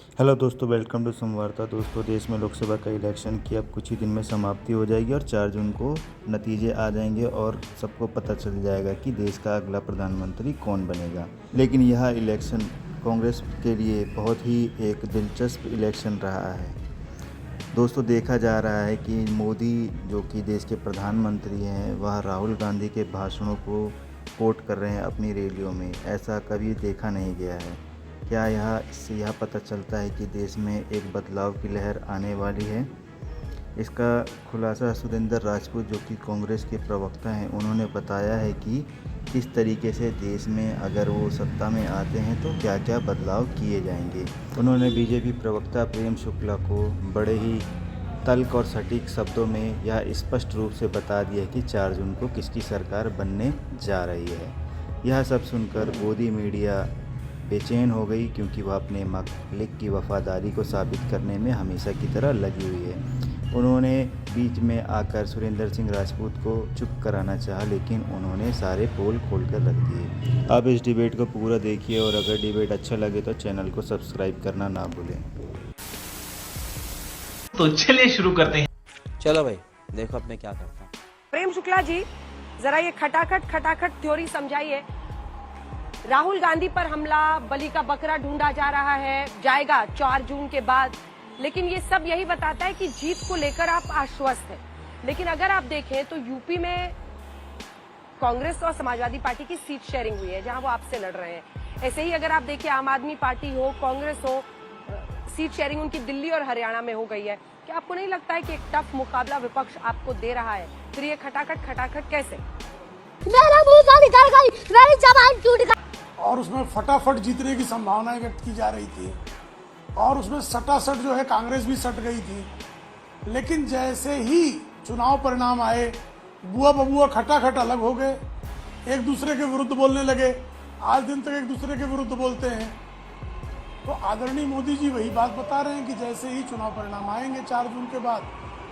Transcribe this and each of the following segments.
Hello दोस्तों, welcome to संवार्ता। दोस्तों, देश में लोकसभा का इलेक्शन की अब कुछ ही दिन में समाप्ति हो जाएगी और 4 जून को नतीजे आ जाएंगे और सबको पता चल जाएगा कि देश का अगला प्रधानमंत्री कौन बनेगा। लेकिन यह इलेक्शन कांग्रेस के लिए बहुत ही एक दिलचस्प इलेक्शन रहा है। दोस्तों, देखा जा रहा है कि मोदी जो कि देश के प्रधानमंत्री हैं, वह राहुल गांधी के भाषणों को कोट कर रहे हैं अपनी रैलियों में। ऐसा कभी देखा नहीं गया है। क्या इससे यह पता चलता है कि देश में एक बदलाव की लहर आने वाली है? इसका खुलासा सुरेंद्र राजपूत, जो कि कांग्रेस के प्रवक्ता हैं, उन्होंने बताया है कि किस तरीके से देश में अगर वो सत्ता में आते हैं तो क्या क्या बदलाव किए जाएंगे। उन्होंने बीजेपी प्रवक्ता प्रेम शुक्ला को बड़े ही तल्ख और सटीक शब्दों में यह स्पष्ट रूप से बता दिया कि 4 जून को किसकी सरकार बनने जा रही है। यह सब सुनकर गोदी मीडिया बेचैन हो गई, क्योंकि वह अपने मालिक की वफादारी को साबित करने में हमेशा की तरह लगी हुई है। उन्होंने बीच में आकर सुरेंद्र सिंह राजपूत को चुप कराना चाहा, लेकिन उन्होंने सारे पोल खोलकर रख दिए। आप इस डिबेट को पूरा देखिए और अगर डिबेट अच्छा लगे तो चैनल को सब्सक्राइब करना ना भूलें। तो चलिए शुरू करते हैं। चलो भाई, देखो अब मैं क्या करता हूँ। प्रेम शुक्ला जी, जरा ये खटाखट थ्योरी समझाइए। राहुल गांधी पर हमला, बलि का बकरा ढूंढा जा रहा है, जाएगा 4 जून के बाद, लेकिन ये सब यही बताता है कि जीत को लेकर आप आश्वस्त हैं। लेकिन अगर आप देखें तो यूपी में कांग्रेस और समाजवादी पार्टी की सीट शेयरिंग हुई है, जहां वो आपसे लड़ रहे हैं। ऐसे ही अगर आप देखिए, आम आदमी पार्टी हो, कांग्रेस हो, सीट शेयरिंग उनकी दिल्ली और हरियाणा में हो गई है। क्या आपको नहीं लगता है कि एक टफ मुकाबला विपक्ष आपको दे रहा है? फिर ये खटाखट कैसे? मेरा मुंह से निकल गई, मेरी जबान टूट गई। और उसमें फटाफट जीतने की संभावनाएं व्यक्त की जा रही थी और उसमें सटासट जो है कांग्रेस भी सट गई थी। लेकिन जैसे ही चुनाव परिणाम आए, बुआ बबुआ खटाखट अलग हो गए, एक दूसरे के विरुद्ध बोलने लगे। आज दिन तक एक दूसरे के विरुद्ध बोलते हैं। तो आदरणीय मोदी जी वही बात बता रहे हैं कि जैसे ही चुनाव परिणाम आएंगे 4 जून के बाद,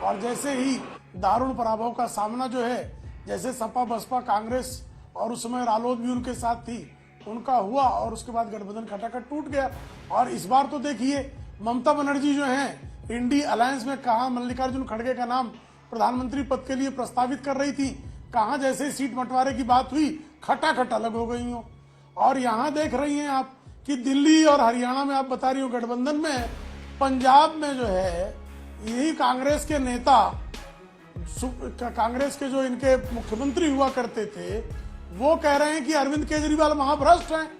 और जैसे ही दारुण पराभव का सामना जो है, जैसे सपा बसपा कांग्रेस और उस समय रालोद भी उनके साथ थी, उनका हुआ और उसके बाद गठबंधन खटाखट टूट गया। और इस बार तो देखिए, ममता बनर्जी जो हैं, इंडी अलायंस में कहा मल्लिकार्जुन खड़गे का नाम प्रधानमंत्री पद के लिए प्रस्तावित कर रही थी, कहा जैसे सीट बंटवारे की बात हुई खटाखट अलग हो गई हो। और यहाँ देख रही हैं आप कि दिल्ली और हरियाणा में आप बता रही हो गठबंधन में, पंजाब में जो है यही कांग्रेस के नेता, कांग्रेस के जो इनके मुख्यमंत्री हुआ करते थे, वो कह रहे हैं कि अरविंद केजरीवाल महाभ्रष्ट हैं।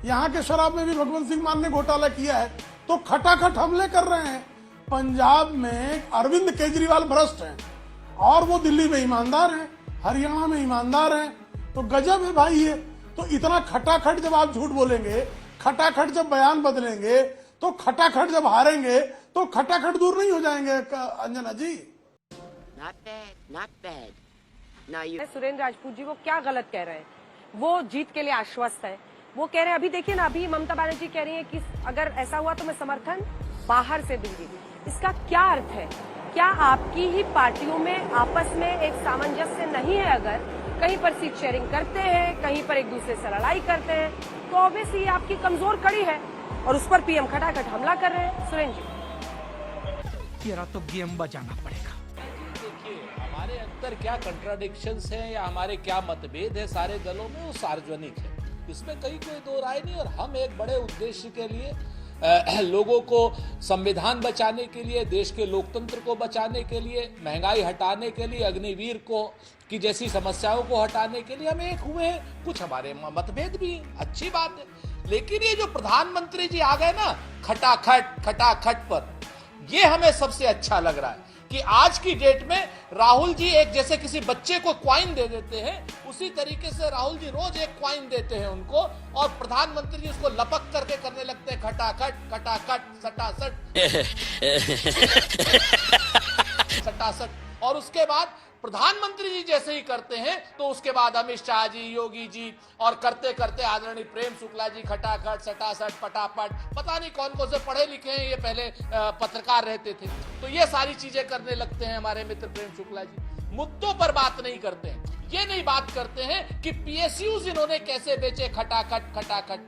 यहाँ के शराब में भी भगवंत सिंह मान ने घोटाला किया है, तो खटाखट हमले कर रहे हैं। पंजाब में अरविंद केजरीवाल भ्रष्ट हैं और वो दिल्ली में ईमानदार हैं, हरियाणा में ईमानदार हैं। तो गजब है भाई ये। तो इतना खटाखट जब आप झूठ बोलेंगे, खटाखट जब बयान बदलेंगे, तो खटाखट जब हारेंगे तो खटाखट दूर नहीं हो जाएंगे अंजना जी। Not bad. सुरेंद्र राजपूत जी वो क्या गलत कह रहे हैं? वो जीत के लिए आश्वस्त है। वो कह रहे हैं, अभी देखिए ना, अभी ममता बनर्जी कह रही है कि अगर ऐसा हुआ तो मैं समर्थन बाहर से दूंगी। इसका क्या अर्थ है? क्या आपकी ही पार्टियों में आपस में एक सामंजस्य नहीं है? अगर कहीं पर सीट शेयरिंग करते हैं, कहीं पर एक दूसरे से लड़ाई करते हैं, तो ऑब्वियसली आपकी कमजोर कड़ी है और उस पर पीएम खटाखट हमला कर रहे हैं। सुरेंद्र जी, तेरा तो गेम बजाना पड़ेगा। हमारे अंदर क्या कंट्राडिक्शंस हैं या हमारे क्या मतभेद है सारे दलों में, वो सार्वजनिक है, इसमें कहीं कोई दो राय नहीं। और हम एक बड़े उद्देश्य के लिए, लोगों को संविधान बचाने के लिए, देश के लोकतंत्र को बचाने के लिए, महंगाई हटाने के लिए, अग्निवीर को की जैसी समस्याओं को हटाने के लिए हम एक हुए हैं। कुछ हमारे मतभेद भी हैं, अच्छी बात है। लेकिन ये जो प्रधानमंत्री जी आ गए ना खटाखट पर, ये हमें सबसे अच्छा लग रहा है कि आज की डेट में राहुल जी एक जैसे किसी बच्चे को क्वाइन दे देते हैं, उसी तरीके से राहुल जी रोज एक क्वाइन देते हैं उनको, और प्रधानमंत्री जी उसको लपक करके करने लगते हैं खटाखट सटासट। और उसके बाद प्रधानमंत्री जी जैसे ही करते हैं तो उसके बाद अमित शाह जी, योगी जी, और करते करते आदरणीय प्रेम शुक्ला जी खटाखट सटासट पटापट, पता नहीं कौन कौन से पढ़े लिखे हैं, ये पहले पत्रकार रहते थे, तो ये सारी चीजें करने लगते हैं हमारे मित्र प्रेम शुक्ला जी। मुद्दों पर बात नहीं करते हैं, ये नहीं बात करते हैं कि पीएसयूज इन्होंने कैसे बेचे खटाखट।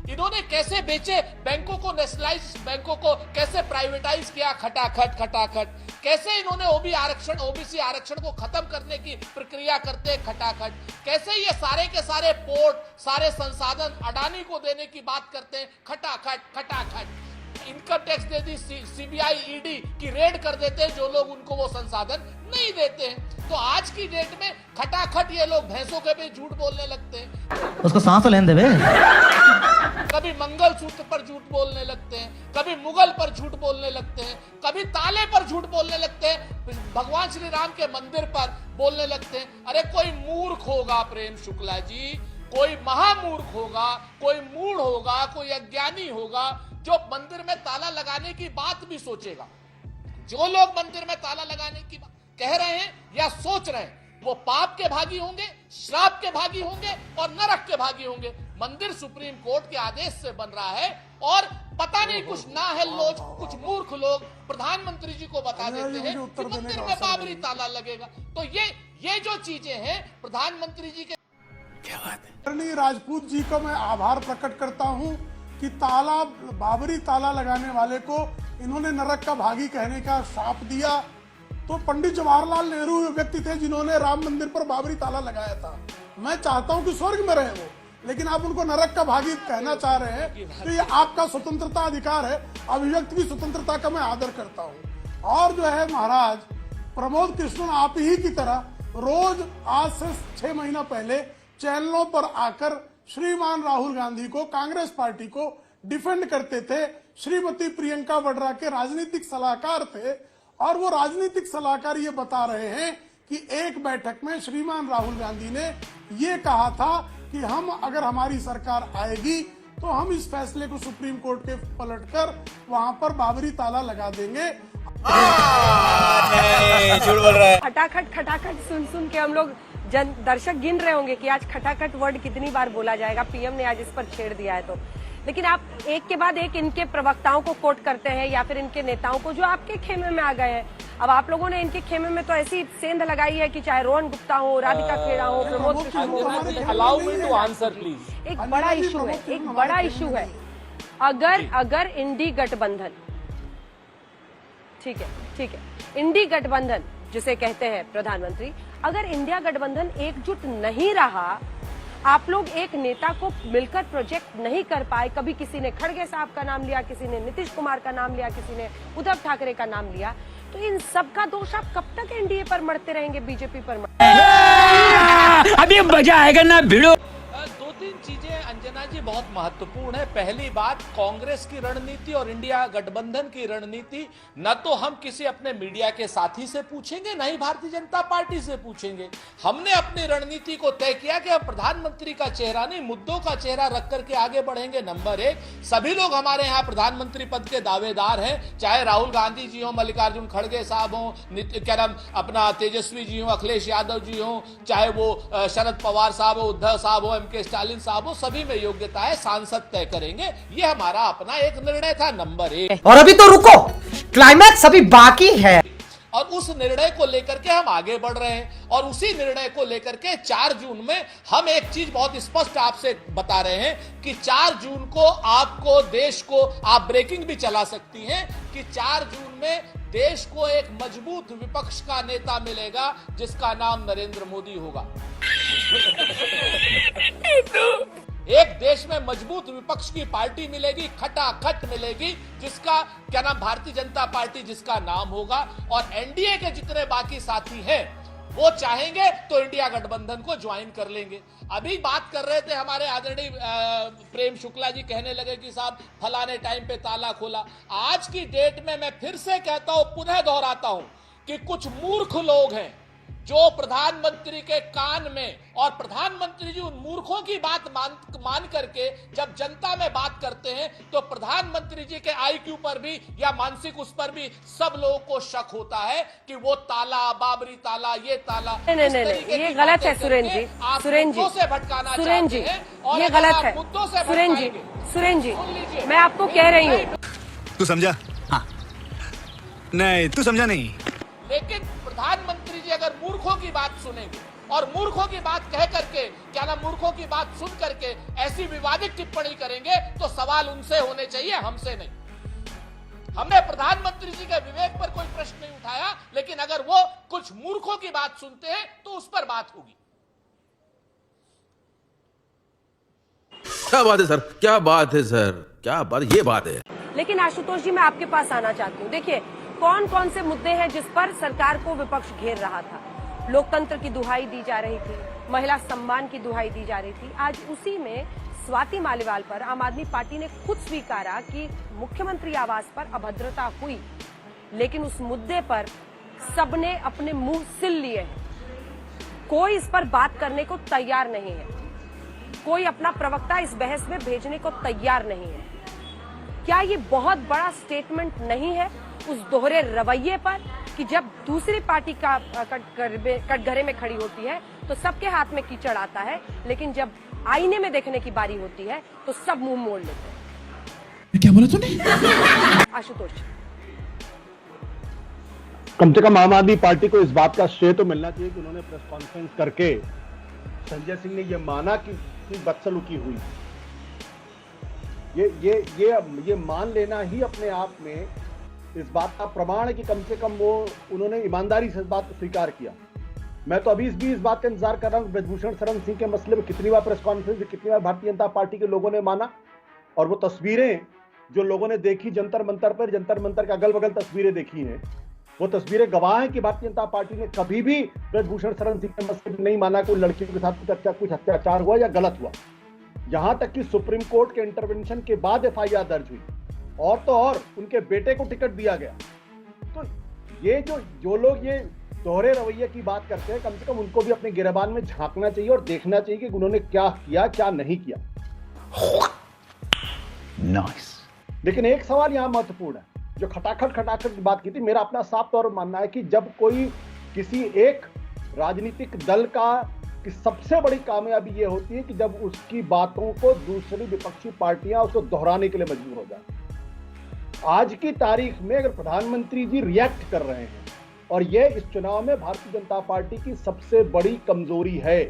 इन्होंने कैसे बेचे बैंकों को, नेशनलाइज बैंकों को कैसे प्राइवेटाइज किया, खटाखट खटाखट। कैसे इन्होंने ओबीसी आरक्षण को खत्म करने की प्रक्रिया करते हैं, खटाखट। कैसे ये सारे के सारे पोर्ट, सारे संसाधन अडानी को देने की बात करते हैं, खटाखट खटाखट। इनकम टैक्स दे दी, सीबीआई ईडी की रेड कर देते हैं जो लोग उनको वो संसाधन नहीं देते हैं। तो आज की डेट में खटाखट ये लोग भैंसों के भी झूठ बोलने लगते हैं। उसको सांस तो लेने दे बे। कभी मंगलसूत्र पर झूठ बोलने लगते हैं, कभी मुगल पर झूठ बोलने लगते हैं, कभी ताले पर झूठ बोलने लगते हैं, भगवान श्री राम के मंदिर पर बोलने लगते हैं। अरे कोई मूर्ख होगा प्रेम शुक्ला जी, कोई महामूर्ख होगा, कोई मूढ़ होगा, कोई अज्ञानी होगा जो मंदिर में ताला लगाने की बात भी सोचेगा। जो लोग मंदिर में ताला लगाने की बात कह रहे हैं या सोच रहे हैं, वो पाप के भागी होंगे, श्राप के भागी होंगे और नरक के भागी होंगे। मंदिर सुप्रीम कोर्ट के आदेश से बन रहा है और पता नहीं कुछ नाअहल लोग, कुछ मूर्ख लोग प्रधानमंत्री जी को बता देते हैं कि मंदिर में बाबरी ताला लगेगा। तो ये जो चीजें हैं प्रधानमंत्री जी के। राजपूत जी का मैं आभार प्रकट करता हूं कि बाबरी ताला लगाने वाले को इन्होंने नरक का भागी कहने का श्राप दिया। तो पंडित जवाहरलाल नेहरू व्यक्ति थे जिन्होंने राम मंदिर पर बाबरी ताला लगाया था। मैं चाहता हूं कि स्वर्ग में रहे वो, लेकिन आप उनको नरक का भागी कहना चाह रहे हैं, तो ये आपका स्वतंत्रता अधिकार है, अभिव्यक्ति की स्वतंत्रता का मैं आदर करता हूं। और जो है महाराज प्रमोद कृष्णन आप ही की तरह रोज आज से 6 महीना पहले चैनलों पर आकर श्रीमान राहुल गांधी को, कांग्रेस पार्टी को डिफेंड करते थे। श्रीमती प्रियंका वाड्रा के राजनीतिक सलाहकार थे और वो राजनीतिक सलाहकार ये बता रहे हैं कि एक बैठक में श्रीमान राहुल गांधी ने ये कहा था कि हम अगर हमारी सरकार आएगी तो हम इस फैसले को सुप्रीम कोर्ट के पलटकर वहां पर बाबरी ताला लगा देंगे। खटाखट खटाखट सुन के हम लोग दर्शक गिन रहे होंगे कि आज खटाखट वर्ड कितनी बार बोला जाएगा। पीएम ने आज इस पर छेड़ दिया है। तो लेकिन आप एक के बाद एक इनके प्रवक्ताओं को कोट करते हैं या फिर इनके नेताओं को जो आपके खेमे में आ गए हैं। अब आप लोगों ने इनके खेमे में तो ऐसी सेंध लगाई है कि चाहे रोहन गुप्ता हो, राधिका खेड़ा हो, प्रमोद कृष्ण हो। Allow me to answer please. एक बड़ा इशू है, अगर इंडी गठबंधन, ठीक है, इंडी गठबंधन जिसे कहते हैं प्रधानमंत्री, अगर इंडिया गठबंधन एकजुट नहीं रहा, आप लोग एक नेता को मिलकर प्रोजेक्ट नहीं कर पाए, कभी किसी ने खड़गे साहब का नाम लिया, किसी ने नीतीश कुमार का नाम लिया, किसी ने उद्धव ठाकरे का नाम लिया, तो इन सब का दोष आप कब तक एनडीए पर मरते रहेंगे, बीजेपी पर? अभी मजा आएगा ना भिड़ो। 2-3 चीजें अंजना जी बहुत महत्वपूर्ण है। पहली बात, कांग्रेस की रणनीति और इंडिया गठबंधन की रणनीति न तो हम किसी अपने मीडिया के साथी से पूछेंगे, न ही भारतीय जनता पार्टी से पूछेंगे। हमने अपनी रणनीति को तय किया कि हम प्रधानमंत्री का चेहरा नहीं, मुद्दों का चेहरा रख करके आगे बढ़ेंगे। नंबर 1, सभी लोग हमारे यहाँ प्रधानमंत्री पद के दावेदार हैं, चाहे राहुल गांधी जी हो, मल्लिकार्जुन खड़गे साहब हो, क्या नाम अपना तेजस्वी जी हो, अखिलेश यादव जी हो, चाहे वो शरद पवार साहब हो, उद्धव साहब हो, एमके स्टालिन साहब हो, सभी में योग्यता है, सांसद तय करेंगे। ये हमारा अपना एक निर्णय था। नंबर 1। और अभी तो रुको, क्लाइमैक्स अभी बाकी है। और उस निर्णय को लेकर के हम आगे बढ़ रहे हैं और उसी निर्णय को लेकर के 4 जून में हम एक चीज बहुत स्पष्ट आपसे बता रहे हैं कि 4 जून को आपको, देश को, आप ब्रेकिंग भी चला सकती हैं कि 4 जून में देश को एक मजबूत विपक्ष का नेता मिलेगा जिसका नाम नरेंद्र मोदी होगा। एक देश में मजबूत विपक्ष की पार्टी मिलेगी, खटाखट मिलेगी, जिसका क्या नाम भारतीय जनता पार्टी जिसका नाम होगा। और एनडीए के जितने बाकी साथी हैं वो चाहेंगे तो इंडिया गठबंधन को ज्वाइन कर लेंगे। अभी बात कर रहे थे हमारे आदरणीय प्रेम शुक्ला जी, कहने लगे कि साहब फलाने टाइम पे ताला खोला। आज की डेट में मैं फिर से कहता हूं, पुनः दोहराता हूं कि कुछ मूर्ख लोग हैं जो प्रधानमंत्री के कान में, और प्रधानमंत्री जी उन मूर्खों की बात मान करके जब जनता में बात करते हैं तो प्रधानमंत्री जी के आईक्यू पर भी या मानसिक उस पर भी सब लोगों को शक होता है कि वो ताला, बाबरी ताला, ये ताला। नहीं, ये गलत है सुरेंद्र जी, से भटकाना चाहते हैं और ये गलत है सुरेंद्र जी, मैं आपको कह रही हूँ। तू समझा? हाँ। नहीं, तू समझा नहीं। लेकिन प्रधानमंत्री जी अगर मूर्खों की बात सुनेंगे और मूर्खों की बात कह करके, क्या ना मूर्खों की बात सुन करके ऐसी विवादित टिप्पणी करेंगे तो सवाल उनसे होने चाहिए, हमसे नहीं। हमने प्रधानमंत्री जी के विवेक पर कोई प्रश्न नहीं उठाया, लेकिन अगर वो कुछ मूर्खों की बात सुनते हैं तो उस पर बात होगी। क्या बात है सर, क्या बात है सर, क्या बात, ये बात है। लेकिन आशुतोष जी, मैं आपके पास आना चाहती हूँ। देखिए, कौन कौन से मुद्दे हैं जिस पर सरकार को विपक्ष घेर रहा था। लोकतंत्र की दुहाई दी जा रही थी, महिला सम्मान की दुहाई दी जा रही थी। आज उसी में स्वाति मालीवाल पर आम आदमी पार्टी ने खुद स्वीकारा कि मुख्यमंत्री आवास पर अभद्रता हुई, लेकिन उस मुद्दे पर सबने अपने मुंह सिल लिए हैं। कोई इस पर बात करने को तैयार नहीं है, कोई अपना प्रवक्ता इस बहस में भेजने को तैयार नहीं है। क्या ये बहुत बड़ा स्टेटमेंट नहीं है उस दोहरे रवैये पर कि जब दूसरी पार्टी का कटघरे में खड़ी होती है तो सबके हाथ में कीचड़ आता है, लेकिन जब आईने में देखने की बारी होती है तो सब मुंह मोड़ लेते हैं। क्या बोला तूने? आशुतोष, कम से कम आम आदमी पार्टी को इस बात का श्रेय तो मिलना चाहिए कि उन्होंने प्रेस कॉन्फ्रेंस करके संजय सिंह ने यह माना कि बदसलूकी हुई। ये मान लेना ही अपने आप में इस बात का प्रमाण है कि कम से कम वो उन्होंने ईमानदारी से इस बात को स्वीकार किया। मैं तो अभी भी इस बात का इंतजार कर रहा हूं ब्रजभूषण शरण सिंह के मसले में कितनी बार प्रेस कॉन्फ्रेंस, कितनी बार भारतीय जनता पार्टी के लोगों ने माना, और वो तस्वीरें जो लोगों ने देखी जंतर मंतर पर, जंतर मंतर के अगल बगल तस्वीरें देखी हैं, वो तस्वीरें गवाह हैं कि भारतीय जनता पार्टी ने कभी भी ब्रजभूषण शरण सिंह के मसले में नहीं माना कोई लड़कियों के साथ कुछ अत्याचार हुआ या गलत हुआ। यहां तक कि सुप्रीम कोर्ट के इंटरवेंशन के बाद एफआईआर दर्ज हुई, और तो और उनके बेटे को टिकट दिया गया। तो ये जो लोग ये दोहरे रवैये की बात करते हैं, कम से कम उनको भी अपने गिरबान में झांकना चाहिए और देखना चाहिए कि उन्होंने क्या किया क्या नहीं किया। नाइस। लेकिन एक सवाल यहां महत्वपूर्ण है, जो खटाखट की बात की थी। मेरा अपना साफ तौर पर मानना है कि जब कोई किसी एक राजनीतिक दल की सबसे बड़ी कामयाबी यह होती है कि जब उसकी बातों को दूसरी विपक्षी पार्टियां उसको दोहराने के लिए मजबूर हो जाए। आज की तारीख में अगर प्रधानमंत्री जी रिएक्ट कर रहे हैं, और यह इस चुनाव में भारतीय जनता पार्टी की सबसे बड़ी कमजोरी है,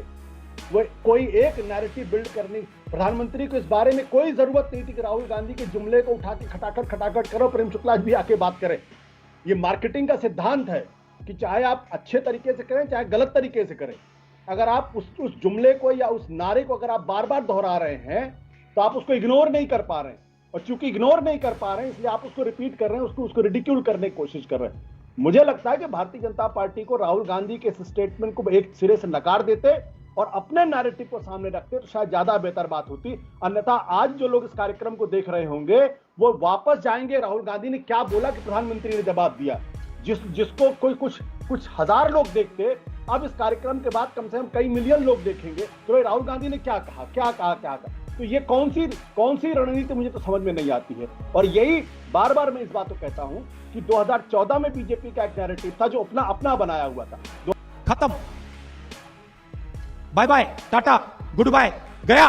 वो कोई एक नैरेटिव बिल्ड करनी। प्रधानमंत्री को इस बारे में कोई जरूरत नहीं थी कि राहुल गांधी के जुमले को उठा के खटाखट करो, प्रेम शुक्ला भी आके बात करें। ये मार्केटिंग का सिद्धांत है कि चाहे आप अच्छे तरीके से करें चाहे गलत तरीके से करें, अगर आप उस जुमले को या उस नारे को अगर आप बार बार दोहरा रहे हैं तो आप उसको इग्नोर नहीं कर पा रहे हैं, और चूंकि इग्नोर नहीं कर पा रहे हैं इसलिए आप उसको रिपीट कर रहे हैं, उसको रिडिक्यूल करने की कोशिश कर रहे हैं। मुझे लगता है कि भारतीय जनता पार्टी को राहुल गांधी के इस स्टेटमेंट को एक सिरे से नकार देते और अपने नैरेटिव को सामने रखते तो शायद ज्यादा बेहतर बात होती। अन्यथा आज जो लोग इस कार्यक्रम को देख रहे होंगे वो वापस जाएंगे राहुल गांधी ने क्या बोला कि प्रधानमंत्री ने जवाब दिया, जिसको कोई कुछ हजार लोग देखते, अब इस कार्यक्रम के बाद कम से कम कई मिलियन लोग देखेंगे तो भाई राहुल गांधी ने क्या कहा। तो ये कौन सी रणनीति मुझे तो समझ में नहीं आती है। और यही बार बार मैं इस बात को कहता हूं कि 2014 में बीजेपी का एक नैरेटिव था जो अपना बनाया हुआ था। खत्म, bye bye, tata, goodbye, गया।